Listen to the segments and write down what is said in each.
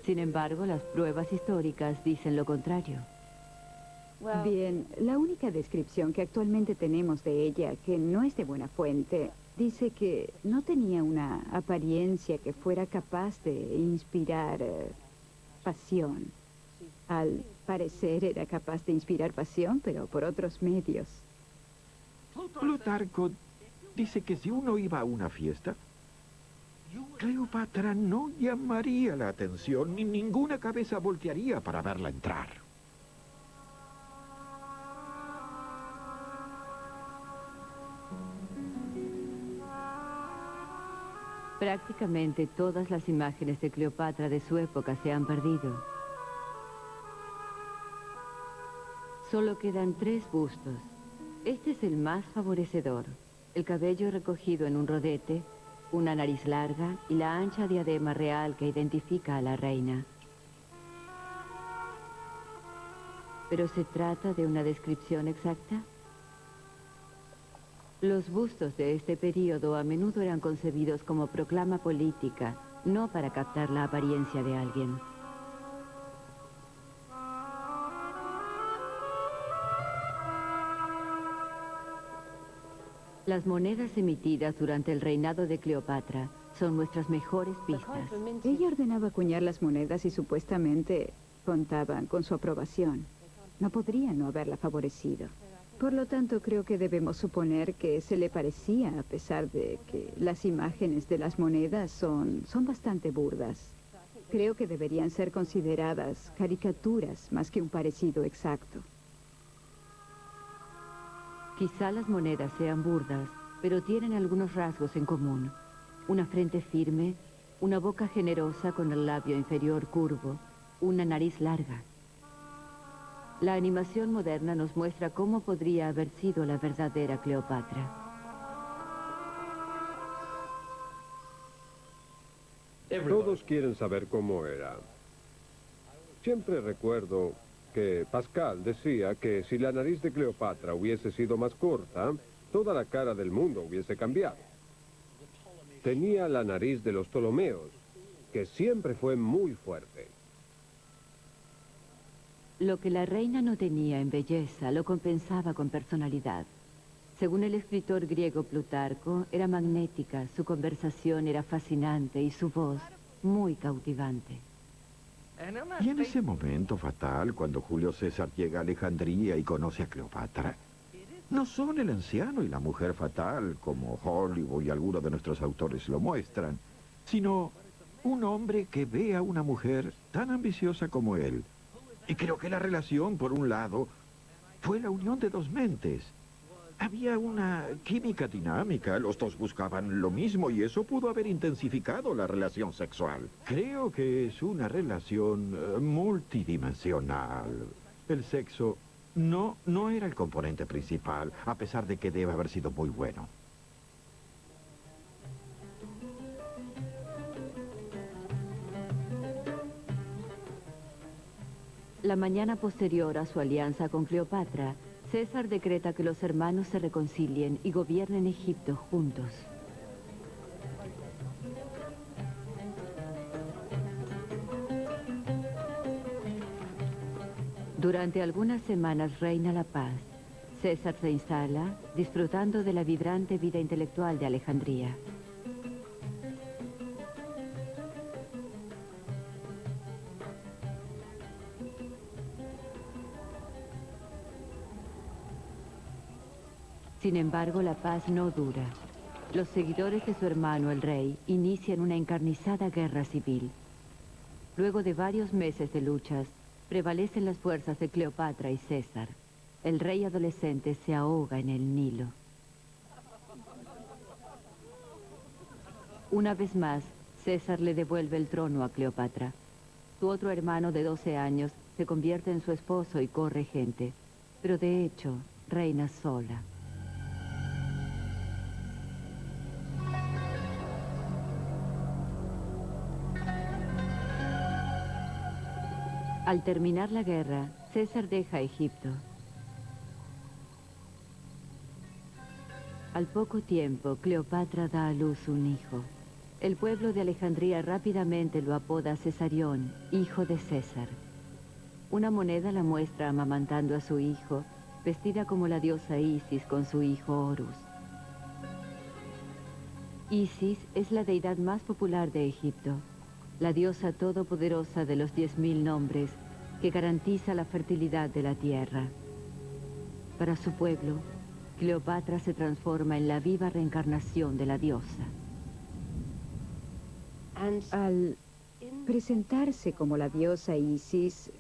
Sin embargo, las pruebas históricas dicen lo contrario. Bien, la única descripción que actualmente tenemos de ella, que no es de buena fuente, dice que no tenía una apariencia que fuera capaz de inspirar pasión. Al parecer era capaz de inspirar pasión, pero por otros medios. Plutarco dice que si uno iba a una fiesta, Cleopatra no llamaría la atención ni ninguna cabeza voltearía para verla entrar. Prácticamente todas las imágenes de Cleopatra de su época se han perdido. Solo quedan 3 bustos. Este es el más favorecedor. El cabello recogido en un rodete, una nariz larga y la ancha diadema real que identifica a la reina. ¿Pero se trata de una descripción exacta? Los bustos de este período a menudo eran concebidos como proclama política, no para captar la apariencia de alguien. Las monedas emitidas durante el reinado de Cleopatra son nuestras mejores pistas. Ella ordenaba acuñar las monedas y supuestamente contaban con su aprobación. No podrían no haberla favorecido. Por lo tanto, creo que debemos suponer que se le parecía, a pesar de que las imágenes de las monedas son bastante burdas. Creo que deberían ser consideradas caricaturas más que un parecido exacto. Quizá las monedas sean burdas, pero tienen algunos rasgos en común. Una frente firme, una boca generosa con el labio inferior curvo, una nariz larga. La animación moderna nos muestra cómo podría haber sido la verdadera Cleopatra. Todos quieren saber cómo era. Siempre recuerdo que Pascal decía que si la nariz de Cleopatra hubiese sido más corta, toda la cara del mundo hubiese cambiado. Tenía la nariz de los Ptolomeos, que siempre fue muy fuerte. Lo que la reina no tenía en belleza lo compensaba con personalidad. Según el escritor griego Plutarco, era magnética, su conversación era fascinante y su voz muy cautivante. Y en ese momento fatal, cuando Julio César llega a Alejandría y conoce a Cleopatra, no son el anciano y la mujer fatal, como Hollywood y algunos de nuestros autores lo muestran, sino un hombre que ve a una mujer tan ambiciosa como él. Y creo que la relación, por un lado, fue la unión de 2 mentes. Había una química dinámica, los dos buscaban lo mismo y eso pudo haber intensificado la relación sexual. Creo que es una relación multidimensional. El sexo no era el componente principal, a pesar de que debe haber sido muy bueno. La mañana posterior a su alianza con Cleopatra, César decreta que los hermanos se reconcilien y gobiernen Egipto juntos. Durante algunas semanas reina la paz. César se instala, disfrutando de la vibrante vida intelectual de Alejandría. Sin embargo, la paz no dura. Los seguidores de su hermano, el rey, inician una encarnizada guerra civil. Luego de varios meses de luchas, prevalecen las fuerzas de Cleopatra y César. El rey adolescente se ahoga en el Nilo. Una vez más, César le devuelve el trono a Cleopatra. Su otro hermano de 12 años se convierte en su esposo y corregente, pero de hecho, reina sola. Al terminar la guerra, César deja Egipto. Al poco tiempo, Cleopatra da a luz un hijo. El pueblo de Alejandría rápidamente lo apoda Cesarión, hijo de César. Una moneda la muestra amamantando a su hijo, vestida como la diosa Isis con su hijo Horus. Isis es la deidad más popular de Egipto, la diosa todopoderosa de los 10.000 nombres que garantiza la fertilidad de la tierra. Para su pueblo, Cleopatra se transforma en la viva reencarnación de la diosa. Al presentarse como la diosa Isis,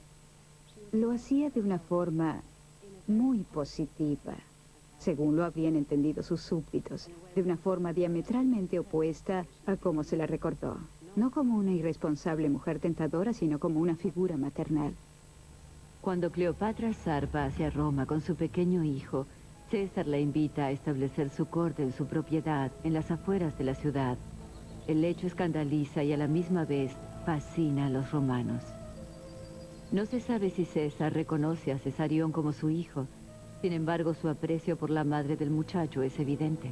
lo hacía de una forma muy positiva, según lo habían entendido sus súbditos, de una forma diametralmente opuesta a cómo se la recordó. No como una irresponsable mujer tentadora, sino como una figura maternal. Cuando Cleopatra zarpa hacia Roma con su pequeño hijo, César la invita a establecer su corte en su propiedad, en las afueras de la ciudad. El hecho escandaliza y a la misma vez fascina a los romanos. No se sabe si César reconoce a Cesarión como su hijo. Sin embargo, su aprecio por la madre del muchacho es evidente.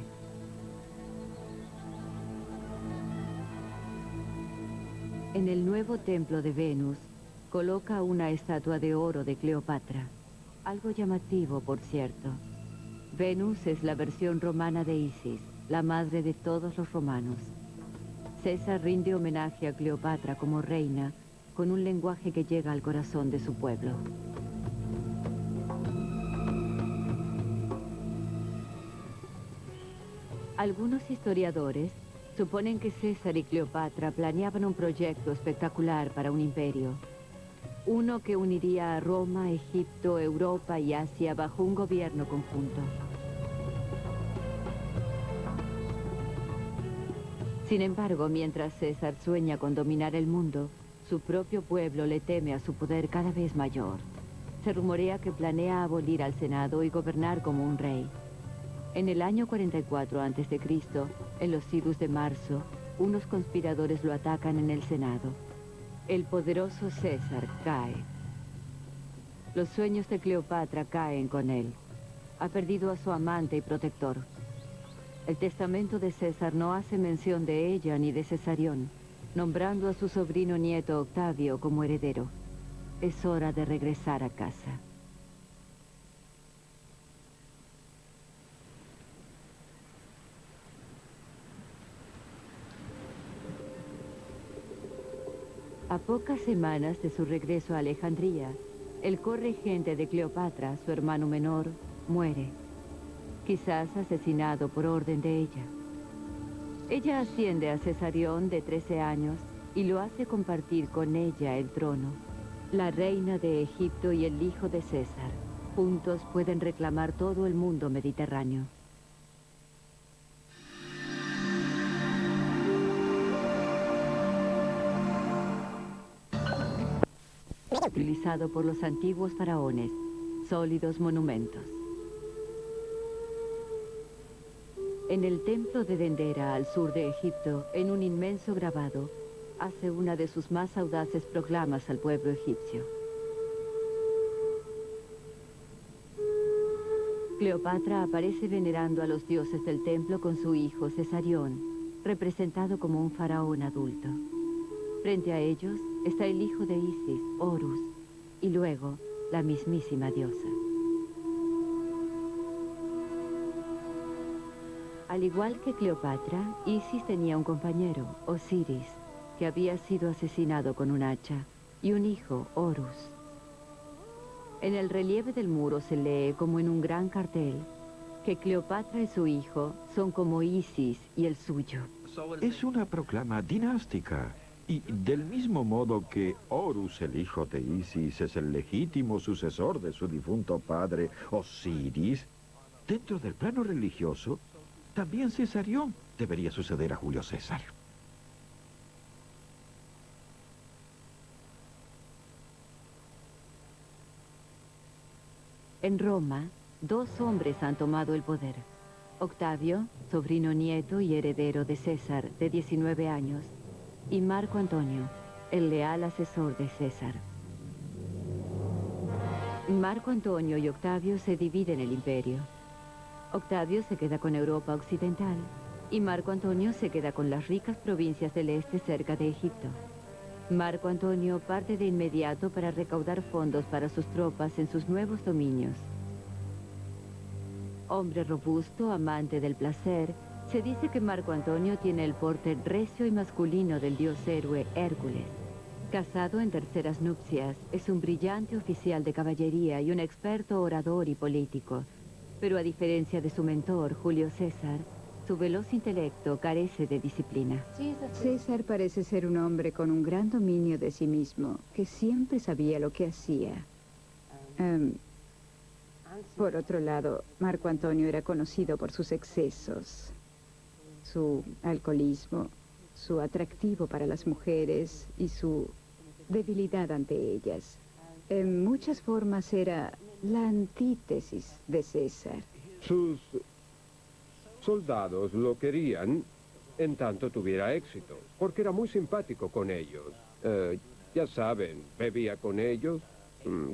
En el nuevo templo de Venus, coloca una estatua de oro de Cleopatra. Algo llamativo, por cierto. Venus es la versión romana de Isis, la madre de todos los romanos. César rinde homenaje a Cleopatra como reina, con un lenguaje que llega al corazón de su pueblo. Algunos historiadores suponen que César y Cleopatra planeaban un proyecto espectacular para un imperio. Uno que uniría a Roma, Egipto, Europa y Asia bajo un gobierno conjunto. Sin embargo, mientras César sueña con dominar el mundo, su propio pueblo le teme a su poder cada vez mayor. Se rumorea que planea abolir al Senado y gobernar como un rey. En el año 44 a.C., en los idus de marzo, unos conspiradores lo atacan en el Senado. El poderoso César cae. Los sueños de Cleopatra caen con él. Ha perdido a su amante y protector. El testamento de César no hace mención de ella ni de Cesarión, nombrando a su sobrino nieto Octavio como heredero. Es hora de regresar a casa. A pocas semanas de su regreso a Alejandría, el corregente de Cleopatra, su hermano menor, muere. Quizás asesinado por orden de ella. Ella asciende a Cesarión de 13 años y lo hace compartir con ella el trono. La reina de Egipto y el hijo de César, juntos pueden reclamar todo el mundo mediterráneo. Utilizado por los antiguos faraones, sólidos monumentos. En el templo de Dendera, al sur de Egipto, en un inmenso grabado, hace una de sus más audaces proclamas al pueblo egipcio. Cleopatra aparece venerando a los dioses del templo con su hijo Cesarión, representado como un faraón adulto. Frente a ellos está el hijo de Isis, Horus, y luego la mismísima diosa. Al igual que Cleopatra, Isis tenía un compañero, Osiris, que había sido asesinado con un hacha, y un hijo, Horus. En el relieve del muro se lee, como en un gran cartel, que Cleopatra y su hijo son como Isis y el suyo. Es una proclama dinástica. Y del mismo modo que Horus, el hijo de Isis, es el legítimo sucesor de su difunto padre Osiris, dentro del plano religioso, también Cesarión debería suceder a Julio César. En Roma, dos hombres han tomado el poder. Octavio, sobrino nieto y heredero de César, de 19 años, y Marco Antonio, el leal asesor de César. Marco Antonio y Octavio se dividen el imperio. Octavio se queda con Europa occidental y Marco Antonio se queda con las ricas provincias del este cerca de Egipto. Marco Antonio parte de inmediato para recaudar fondos para sus tropas en sus nuevos dominios. Hombre robusto, amante del placer, se dice que Marco Antonio tiene el porte recio y masculino del dios héroe Hércules. Casado en terceras nupcias, es un brillante oficial de caballería y un experto orador y político. Pero a diferencia de su mentor, Julio César, su veloz intelecto carece de disciplina. César parece ser un hombre con un gran dominio de sí mismo, que siempre sabía lo que hacía. Por otro lado, Marco Antonio era conocido por sus excesos, su alcoholismo, su atractivo para las mujeres y su debilidad ante ellas. En muchas formas era la antítesis de César. Sus soldados lo querían en tanto tuviera éxito, porque era muy simpático con ellos. Ya saben, bebía con ellos,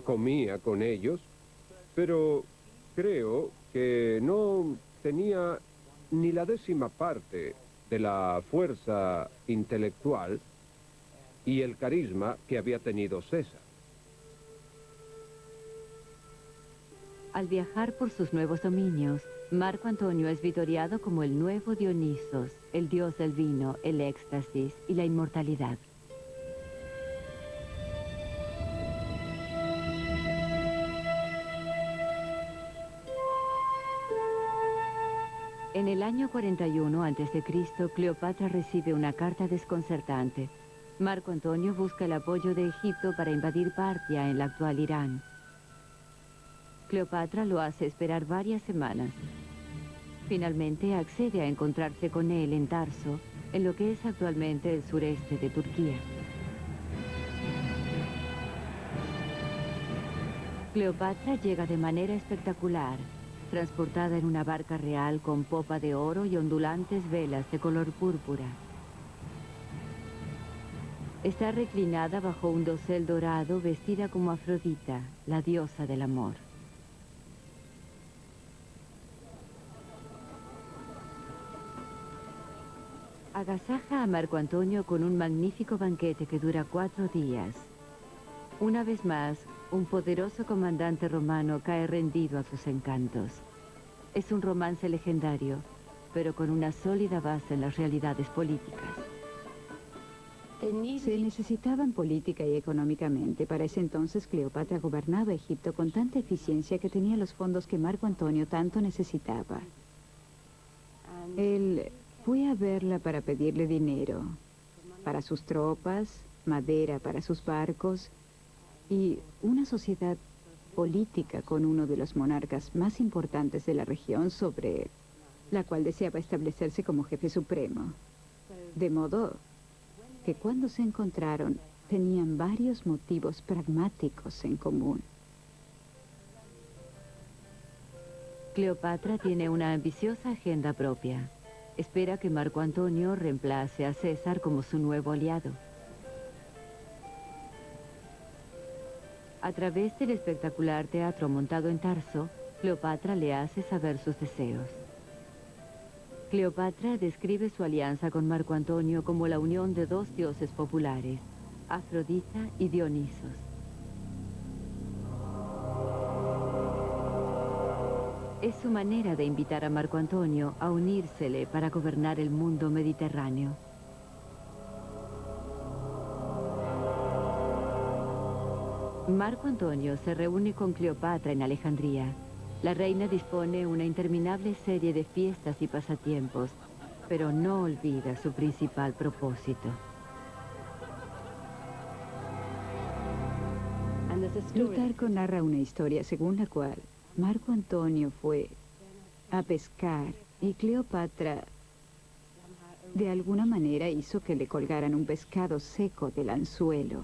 comía con ellos, pero creo que no tenía ni la 10ª parte de la fuerza intelectual y el carisma que había tenido César. Al viajar por sus nuevos dominios, Marco Antonio es vitoreado como el nuevo Dionisos, el dios del vino, el éxtasis y la inmortalidad. En el año 41 a.C., Cleopatra recibe una carta desconcertante. Marco Antonio busca el apoyo de Egipto para invadir Partia en la actual Irán. Cleopatra lo hace esperar varias semanas. Finalmente accede a encontrarse con él en Tarso, en lo que es actualmente el sureste de Turquía. Cleopatra llega de manera espectacular, transportada en una barca real con popa de oro y ondulantes velas de color púrpura. Está reclinada bajo un dosel dorado, vestida como Afrodita, la diosa del amor. Agasaja a Marco Antonio con un magnífico banquete que dura 4 días. Una vez más, un poderoso comandante romano cae rendido a sus encantos. Es un romance legendario, pero con una sólida base en las realidades políticas. Se necesitaban política y económicamente. Para ese entonces, Cleopatra gobernaba Egipto con tanta eficiencia que tenía los fondos que Marco Antonio tanto necesitaba. Él fue a verla para pedirle dinero para sus tropas, madera para sus barcos y una sociedad política con uno de los monarcas más importantes de la región, sobre la cual deseaba establecerse como jefe supremo. De modo que cuando se encontraron, tenían varios motivos pragmáticos en común. Cleopatra tiene una ambiciosa agenda propia. Espera que Marco Antonio reemplace a César como su nuevo aliado. A través del espectacular teatro montado en Tarso, Cleopatra le hace saber sus deseos. Cleopatra describe su alianza con Marco Antonio como la unión de 2 dioses populares, Afrodita y Dionisos. Es su manera de invitar a Marco Antonio a unírsele para gobernar el mundo mediterráneo. Marco Antonio se reúne con Cleopatra en Alejandría. La reina dispone una interminable serie de fiestas y pasatiempos, pero no olvida su principal propósito. Plutarco narra una historia según la cual Marco Antonio fue a pescar y Cleopatra de alguna manera hizo que le colgaran un pescado seco del anzuelo.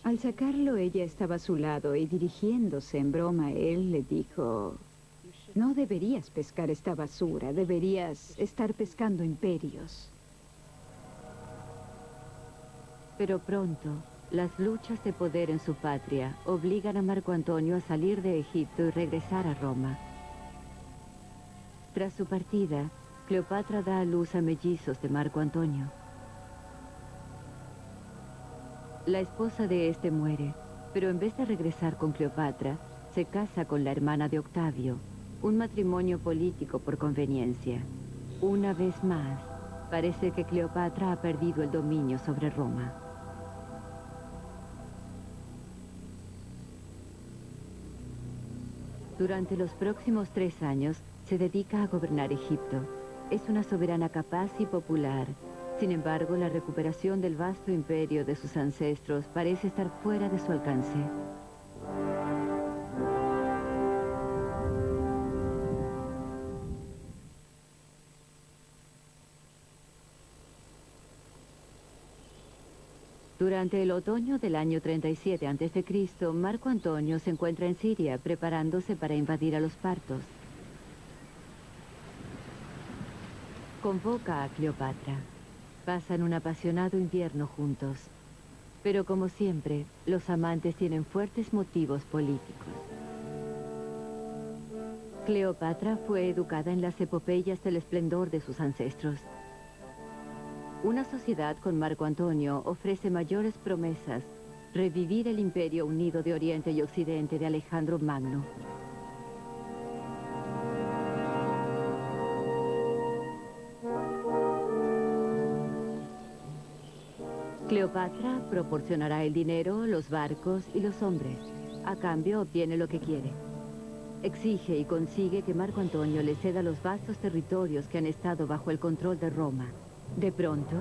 Al sacarlo, ella estaba a su lado y dirigiéndose en broma a él, le dijo: no deberías pescar esta basura, deberías estar pescando imperios. Pero pronto, las luchas de poder en su patria obligan a Marco Antonio a salir de Egipto y regresar a Roma. Tras su partida, Cleopatra da a luz a mellizos de Marco Antonio. La esposa de este muere, pero en vez de regresar con Cleopatra, se casa con la hermana de Octavio, un matrimonio político por conveniencia. Una vez más, parece que Cleopatra ha perdido el dominio sobre Roma. Durante los próximos 3 años, se dedica a gobernar Egipto. Es una soberana capaz y popular. Sin embargo, la recuperación del vasto imperio de sus ancestros parece estar fuera de su alcance. Durante el otoño del año 37 a.C., Marco Antonio se encuentra en Siria preparándose para invadir a los partos. Convoca a Cleopatra. Pasan un apasionado invierno juntos. Pero como siempre, los amantes tienen fuertes motivos políticos. Cleopatra fue educada en las epopeyas del esplendor de sus ancestros. Una sociedad con Marco Antonio ofrece mayores promesas, revivir el imperio unido de Oriente y Occidente de Alejandro Magno. Cleopatra proporcionará el dinero, los barcos y los hombres. A cambio obtiene lo que quiere. Exige y consigue que Marco Antonio le ceda los vastos territorios que han estado bajo el control de Roma. De pronto,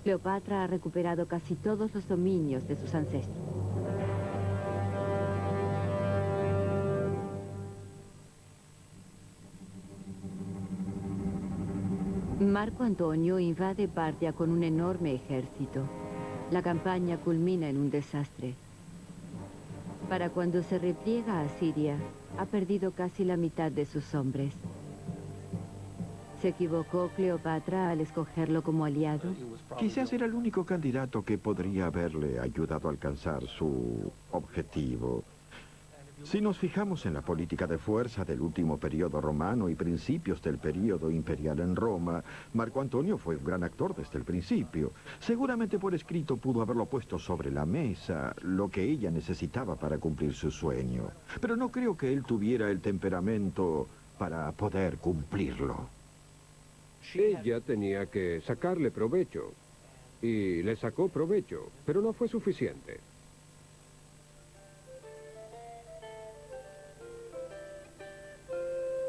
Cleopatra ha recuperado casi todos los dominios de sus ancestros. Marco Antonio invade Partia con un enorme ejército. La campaña culmina en un desastre. Para cuando se repliega a Siria, ha perdido casi la mitad de sus hombres. ¿Se equivocó Cleopatra al escogerlo como aliado? Quizás era el único candidato que podría haberle ayudado a alcanzar su objetivo. Si nos fijamos en la política de fuerza del último periodo romano y principios del periodo imperial en Roma, Marco Antonio fue un gran actor desde el principio. Seguramente por escrito pudo haberlo puesto sobre la mesa, lo que ella necesitaba para cumplir su sueño. Pero no creo que él tuviera el temperamento para poder cumplirlo. Ella tenía que sacarle provecho. Y le sacó provecho, pero no fue suficiente.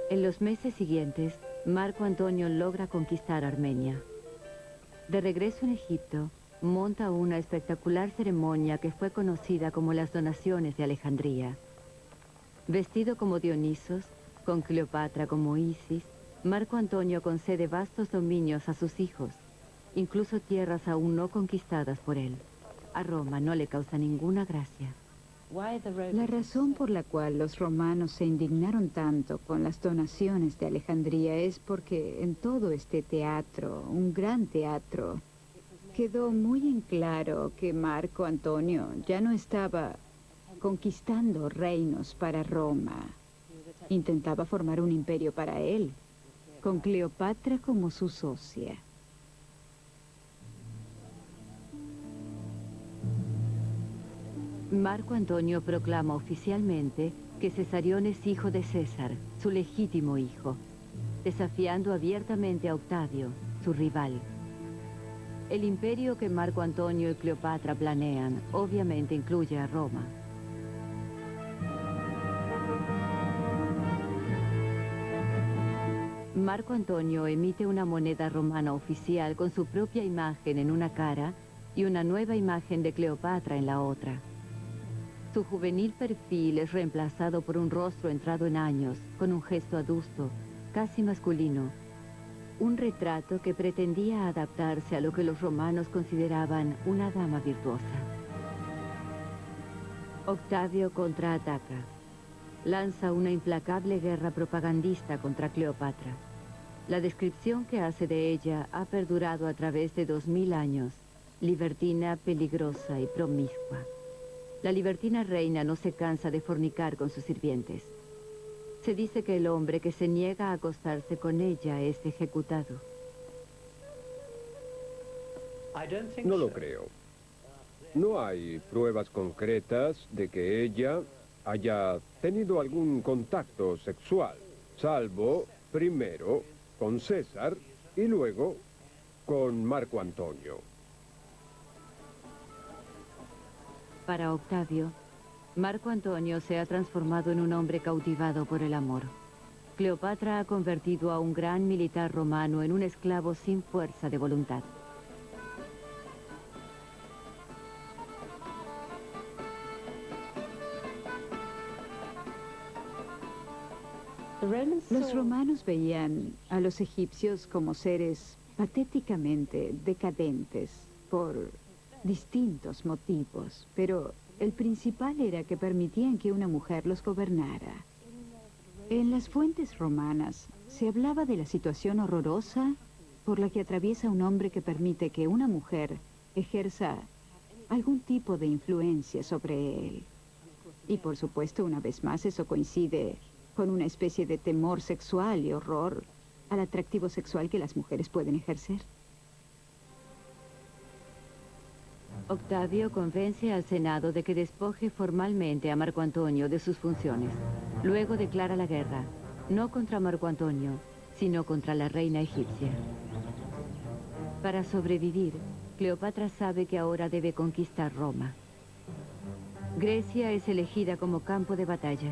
En los meses siguientes, Marco Antonio logra conquistar Armenia. De regreso en Egipto, monta una espectacular ceremonia que fue conocida como las donaciones de Alejandría. Vestido como Dionisos, con Cleopatra como Isis, Marco Antonio concede vastos dominios a sus hijos, incluso tierras aún no conquistadas por él. A Roma no le causa ninguna gracia. La razón por la cual los romanos se indignaron tanto con las donaciones de Alejandría es porque en todo este teatro, un gran teatro, quedó muy en claro que Marco Antonio ya no estaba conquistando reinos para Roma. Intentaba formar un imperio para él, con Cleopatra como su socia. Marco Antonio proclama oficialmente que Cesarión es hijo de César, su legítimo hijo, desafiando abiertamente a Octavio, su rival. El imperio que Marco Antonio y Cleopatra planean obviamente incluye a Roma. Marco Antonio emite una moneda romana oficial con su propia imagen en una cara y una nueva imagen de Cleopatra en la otra. Su juvenil perfil es reemplazado por un rostro entrado en años, con un gesto adusto, casi masculino. Un retrato que pretendía adaptarse a lo que los romanos consideraban una dama virtuosa. Octavio contraataca. Lanza una implacable guerra propagandista contra Cleopatra. La descripción que hace de ella ha perdurado a través de 2000 años, libertina, peligrosa y promiscua. La libertina reina no se cansa de fornicar con sus sirvientes. Se dice que el hombre que se niega a acostarse con ella es ejecutado. No lo creo. No hay pruebas concretas de que ella haya tenido algún contacto sexual, salvo primero con César y luego con Marco Antonio. Para Octavio, Marco Antonio se ha transformado en un hombre cautivado por el amor. Cleopatra ha convertido a un gran militar romano en un esclavo sin fuerza de voluntad. Los romanos veían a los egipcios como seres patéticamente decadentes por distintos motivos, pero el principal era que permitían que una mujer los gobernara. En las fuentes romanas se hablaba de la situación horrorosa por la que atraviesa un hombre que permite que una mujer ejerza algún tipo de influencia sobre él. Y por supuesto, una vez más, eso coincide con una especie de temor sexual y horror al atractivo sexual que las mujeres pueden ejercer. Octavio convence al Senado de que despoje formalmente a Marco Antonio de sus funciones. Luego declara la guerra, no contra Marco Antonio, sino contra la reina egipcia. Para sobrevivir, Cleopatra sabe que ahora debe conquistar Roma. Grecia es elegida como campo de batalla.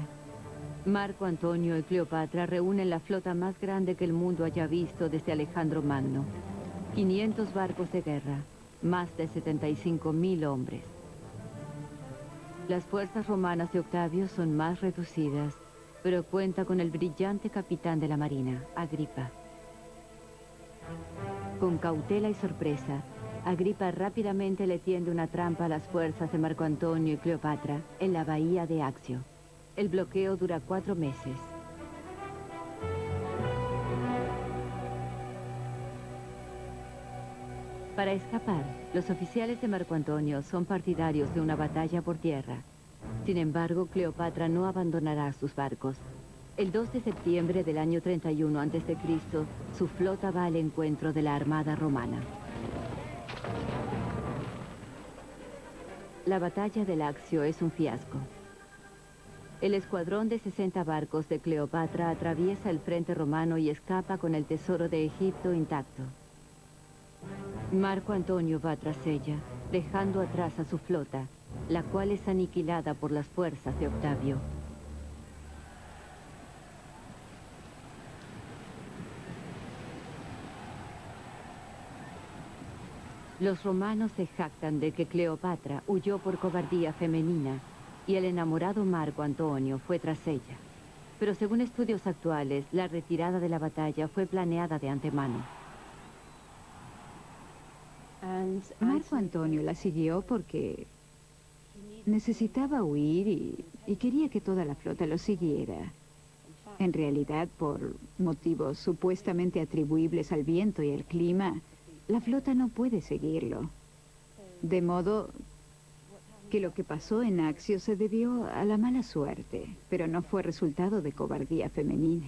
Marco Antonio y Cleopatra reúnen la flota más grande que el mundo haya visto desde Alejandro Magno. 500 barcos de guerra, más de 75.000 hombres. Las fuerzas romanas de Octavio son más reducidas, pero cuenta con el brillante capitán de la marina, Agripa. Con cautela y sorpresa, Agripa rápidamente le tiende una trampa a las fuerzas de Marco Antonio y Cleopatra en la bahía de Accio. El bloqueo dura 4 meses. Para escapar, los oficiales de Marco Antonio son partidarios de una batalla por tierra. Sin embargo, Cleopatra no abandonará sus barcos. El 2 de septiembre del año 31 a.C., su flota va al encuentro de la armada romana. La batalla del Accio es un fiasco. El escuadrón de 60 barcos de Cleopatra atraviesa el frente romano y escapa con el tesoro de Egipto intacto. Marco Antonio va tras ella, dejando atrás a su flota, la cual es aniquilada por las fuerzas de Octavio. Los romanos se jactan de que Cleopatra huyó por cobardía femenina y el enamorado Marco Antonio fue tras ella. Pero según estudios actuales, la retirada de la batalla fue planeada de antemano. Marco Antonio la siguió porque necesitaba huir y quería que toda la flota lo siguiera. En realidad, por motivos supuestamente atribuibles al viento y al clima, la flota no puede seguirlo. De modo que lo que pasó en Accio se debió a la mala suerte, pero no fue resultado de cobardía femenina.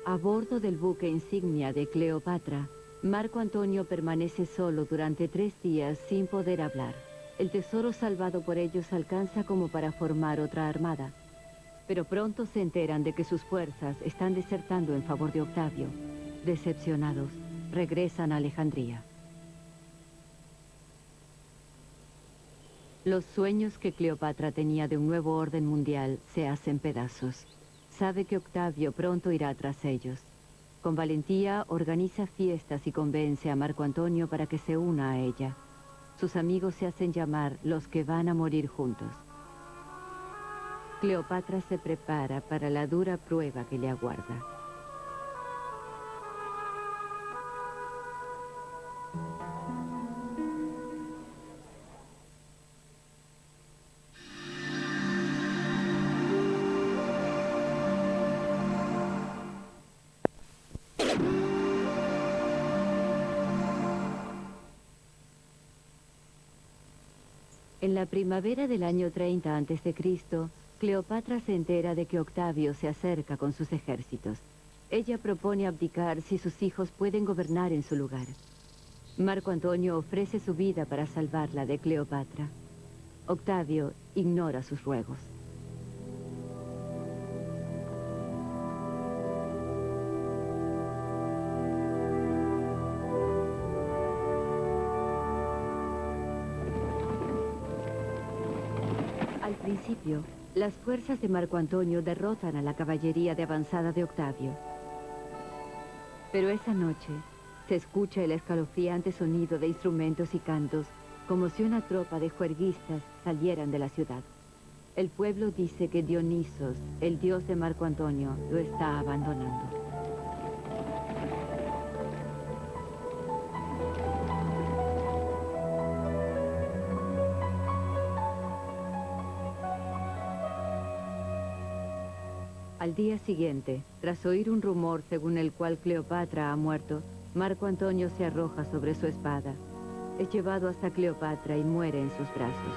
A bordo del buque insignia de Cleopatra, Marco Antonio permanece solo durante 3 días sin poder hablar. El tesoro salvado por ellos alcanza como para formar otra armada. Pero pronto se enteran de que sus fuerzas están desertando en favor de Octavio. Decepcionados, regresan a Alejandría. Los sueños que Cleopatra tenía de un nuevo orden mundial se hacen pedazos. Sabe que Octavio pronto irá tras ellos. Con valentía organiza fiestas y convence a Marco Antonio para que se una a ella. Sus amigos se hacen llamar los que van a morir juntos. Cleopatra se prepara para la dura prueba que le aguarda. En la primavera del año 30 a.C., Cleopatra se entera de que Octavio se acerca con sus ejércitos. Ella propone abdicar si sus hijos pueden gobernar en su lugar. Marco Antonio ofrece su vida para salvarla de Cleopatra. Octavio ignora sus ruegos. Al principio, las fuerzas de Marco Antonio derrotan a la caballería de avanzada de Octavio. Pero esa noche se escucha el escalofriante sonido de instrumentos y cantos, como si una tropa de juerguistas salieran de la ciudad. El pueblo dice que Dionisos, el dios de Marco Antonio, lo está abandonando. Al día siguiente, tras oír un rumor según el cual Cleopatra ha muerto, Marco Antonio se arroja sobre su espada. Es llevado hasta Cleopatra y muere en sus brazos.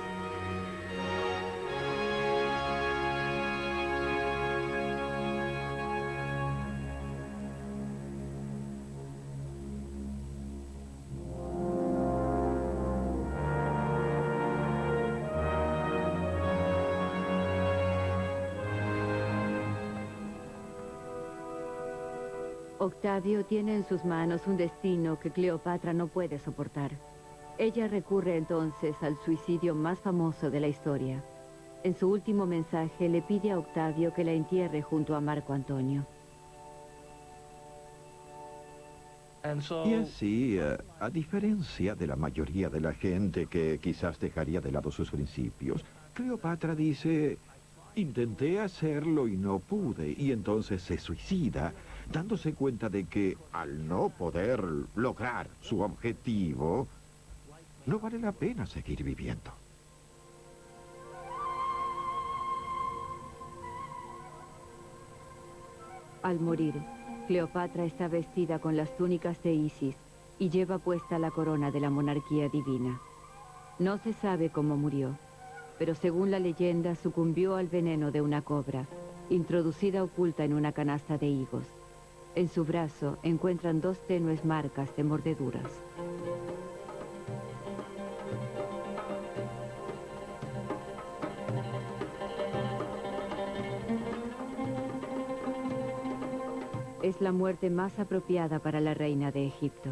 Octavio tiene en sus manos un destino que Cleopatra no puede soportar. Ella recurre entonces al suicidio más famoso de la historia. En su último mensaje le pide a Octavio que la entierre junto a Marco Antonio. Y así, a diferencia de la mayoría de la gente que quizás dejaría de lado sus principios, Cleopatra dice: intenté hacerlo y no pude, y entonces se suicida, dándose cuenta de que al no poder lograr su objetivo, no vale la pena seguir viviendo. Al morir, Cleopatra está vestida con las túnicas de Isis y lleva puesta la corona de la monarquía divina. No se sabe cómo murió, pero según la leyenda sucumbió al veneno de una cobra, introducida oculta en una canasta de higos. En su brazo encuentran 2 tenues marcas de mordeduras. Es la muerte más apropiada para la reina de Egipto.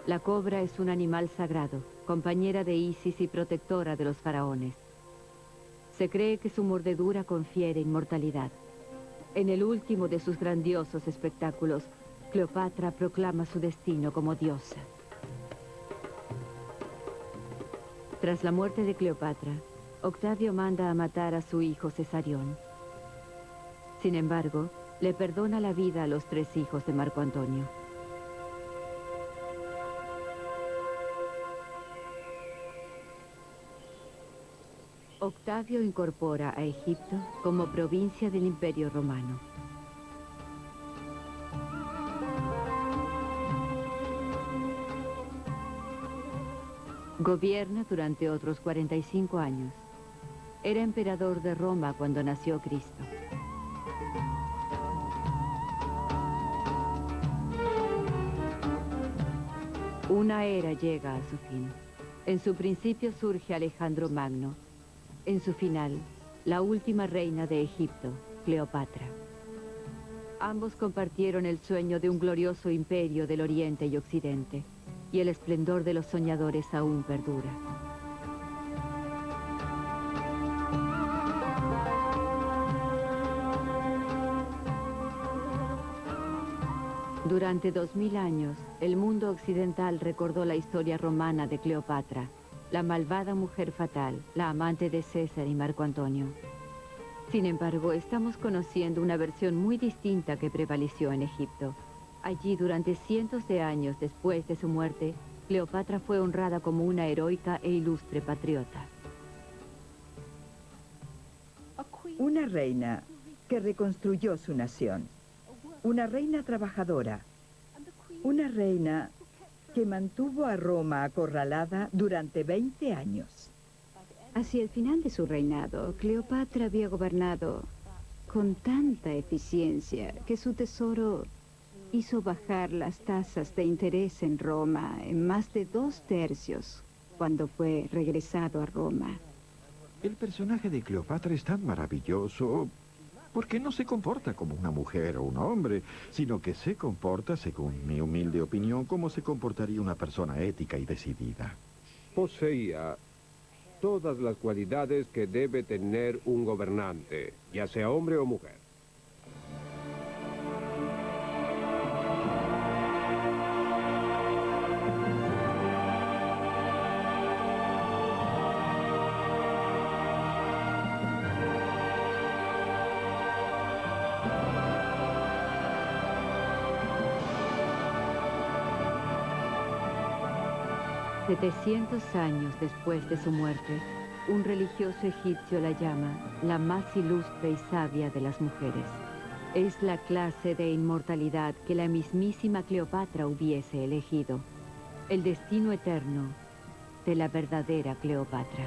La cobra es un animal sagrado, compañera de Isis y protectora de los faraones. Se cree que su mordedura confiere inmortalidad. En el último de sus grandiosos espectáculos, Cleopatra proclama su destino como diosa. Tras la muerte de Cleopatra, Octavio manda a matar a su hijo Cesarión. Sin embargo, le perdona la vida a los 3 hijos de Marco Antonio. Octavio incorpora a Egipto como provincia del Imperio Romano. Gobierna durante otros 45 años. Era emperador de Roma cuando nació Cristo. Una era llega a su fin. En su principio surge Alejandro Magno. En su final, la última reina de Egipto, Cleopatra. Ambos compartieron el sueño de un glorioso imperio del Oriente y Occidente, y el esplendor de los soñadores aún perdura. Durante 2000 años, el mundo occidental recordó la historia romana de Cleopatra, la malvada mujer fatal, la amante de César y Marco Antonio. Sin embargo, estamos conociendo una versión muy distinta que prevaleció en Egipto. Allí, durante cientos de años después de su muerte, Cleopatra fue honrada como una heroica e ilustre patriota. Una reina que reconstruyó su nación. Una reina trabajadora. Una reina que mantuvo a Roma acorralada durante 20 años. Hacia el final de su reinado, Cleopatra había gobernado con tanta eficiencia que su tesoro hizo bajar las tasas de interés en Roma en más de 2/3 cuando fue regresado a Roma. El personaje de Cleopatra es tan maravilloso porque no se comporta como una mujer o un hombre, sino que se comporta, según mi humilde opinión, como se comportaría una persona ética y decidida. Poseía todas las cualidades que debe tener un gobernante, ya sea hombre o mujer. $700 años después de su muerte, un religioso egipcio la llama la más ilustre y sabia de las mujeres. Es la clase de inmortalidad que la mismísima Cleopatra hubiese elegido. El destino eterno de la verdadera Cleopatra.